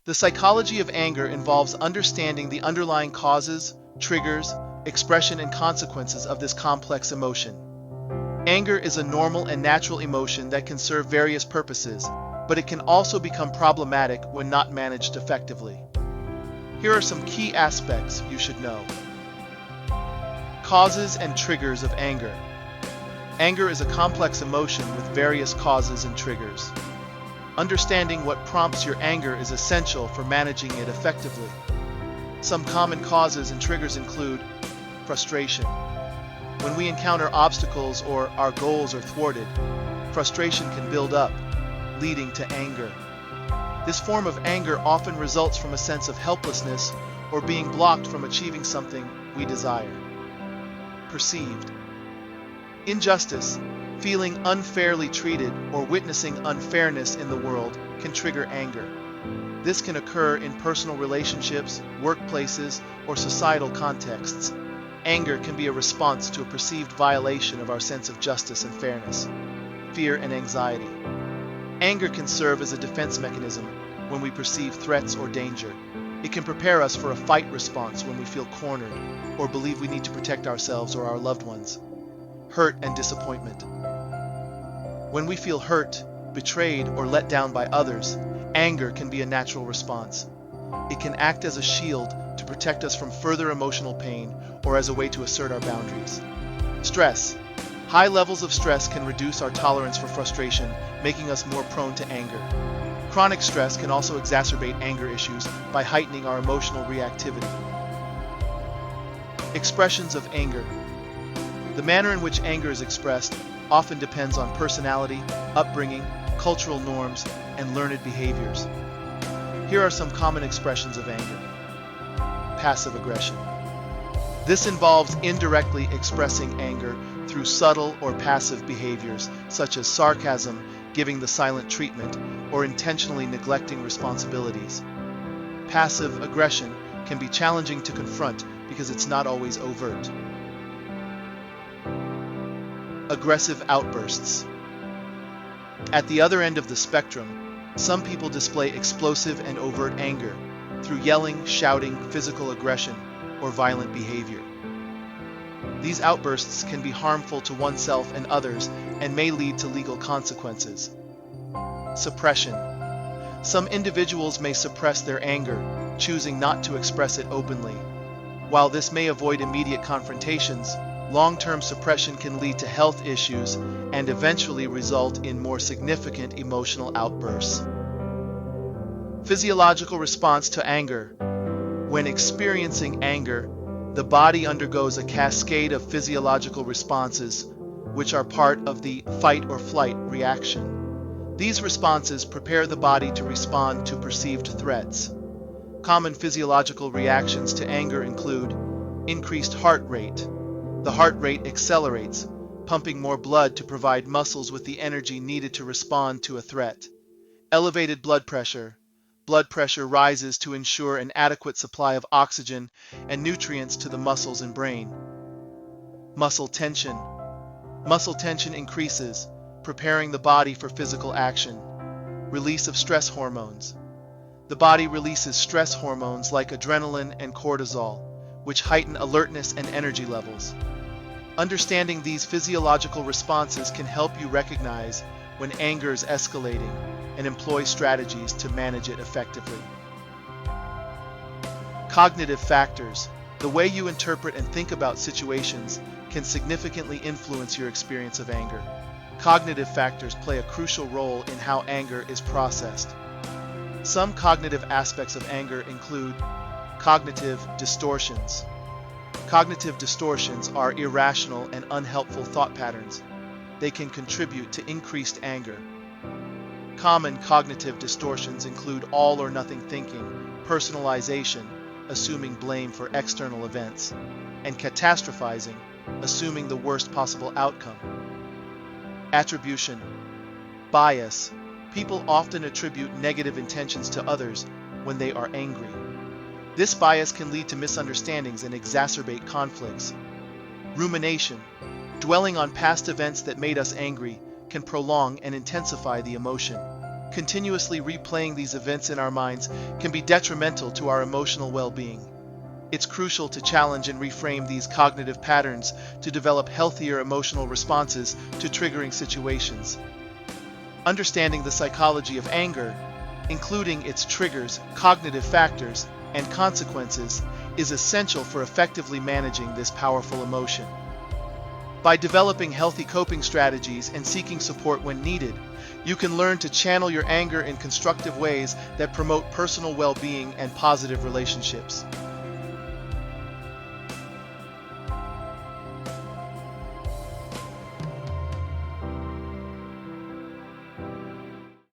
The psychology of anger involves understanding the underlying causes, triggers, expression, and consequences of this complex emotion. Anger is a normal and natural emotion that can serve various purposes, but it can also become problematic when not managed effectively. Here are some key aspects you should know. Causes and triggers of anger. Anger is a complex emotion with various causes and triggers. Understanding what prompts your anger is essential for managing it effectively. Some common causes and triggers include frustration. When we encounter obstacles or our goals are thwarted, frustration can build up, leading to anger. This form of anger often results from a sense of helplessness or being blocked from achieving something we desire. Perceived. Injustice, feeling unfairly treated or witnessing unfairness in the world can trigger anger. This can occur in personal relationships, workplaces, or societal contexts. Anger can be a response to a perceived violation of our sense of justice and fairness. Fear and anxiety. Anger can serve as a defense mechanism when we perceive threats or danger. It can prepare us for a fight response when we feel cornered or believe we need to protect ourselves or our loved ones. Hurt and disappointment. When we feel hurt, betrayed, or let down by others, anger can be a natural response. It can act as a shield to protect us from further emotional pain or as a way to assert our boundaries. Stress. High levels of stress can reduce our tolerance for frustration, making us more prone to anger. Chronic stress can also exacerbate anger issues by heightening our emotional reactivity. Expressions of anger. The manner in which anger is expressed often depends on personality, upbringing, cultural norms, and learned behaviors. Here are some common expressions of anger. Passive aggression. This involves indirectly expressing anger through subtle or passive behaviors, such as sarcasm, giving the silent treatment, or intentionally neglecting responsibilities. Passive aggression can be challenging to confront because it's not always overt. Aggressive outbursts. At the other end of the spectrum, some people display explosive and overt anger through yelling, shouting, physical aggression, or violent behavior. These outbursts can be harmful to oneself and others and may lead to legal consequences. Suppression. Some individuals may suppress their anger, choosing not to express it openly. While this may avoid immediate confrontations, long-term suppression can lead to health issues and eventually result in more significant emotional outbursts. Physiological response to anger. When experiencing anger, the body undergoes a cascade of physiological responses, which are part of the fight or flight reaction. These responses prepare the body to respond to perceived threats. Common physiological reactions to anger include increased heart rate. The heart rate accelerates, pumping more blood to provide muscles with the energy needed to respond to a threat. Elevated blood pressure. Blood pressure rises to ensure an adequate supply of oxygen and nutrients to the muscles and brain. Muscle tension. Muscle tension increases, preparing the body for physical action. Release of stress hormones. The body releases stress hormones like adrenaline and cortisol, which heighten alertness and energy levels. Understanding these physiological responses can help you recognize when anger is escalating and employ strategies to manage it effectively. Cognitive factors. The way you interpret and think about situations can significantly influence your experience of anger. Cognitive factors play a crucial role in how anger is processed. Some cognitive aspects of anger include cognitive distortions. Cognitive distortions are irrational and unhelpful thought patterns. They can contribute to increased anger. Common cognitive distortions include all or nothing thinking, personalization, assuming blame for external events, and catastrophizing, assuming the worst possible outcome. Attribution. Bias. People often attribute negative intentions to others when they are angry. This bias can lead to misunderstandings and exacerbate conflicts. Rumination. Dwelling on past events that made us angry can prolong and intensify the emotion. continuously replaying these events in our minds can be detrimental to our emotional well-being. It's crucial to challenge and reframe these cognitive patterns to develop healthier emotional responses to triggering situations. Understanding the psychology of anger, including its triggers, cognitive factors, and consequences, is essential for effectively managing this powerful emotion. By developing healthy coping strategies and seeking support when needed, you can learn to channel your anger in constructive ways that promote personal well-being and positive relationships.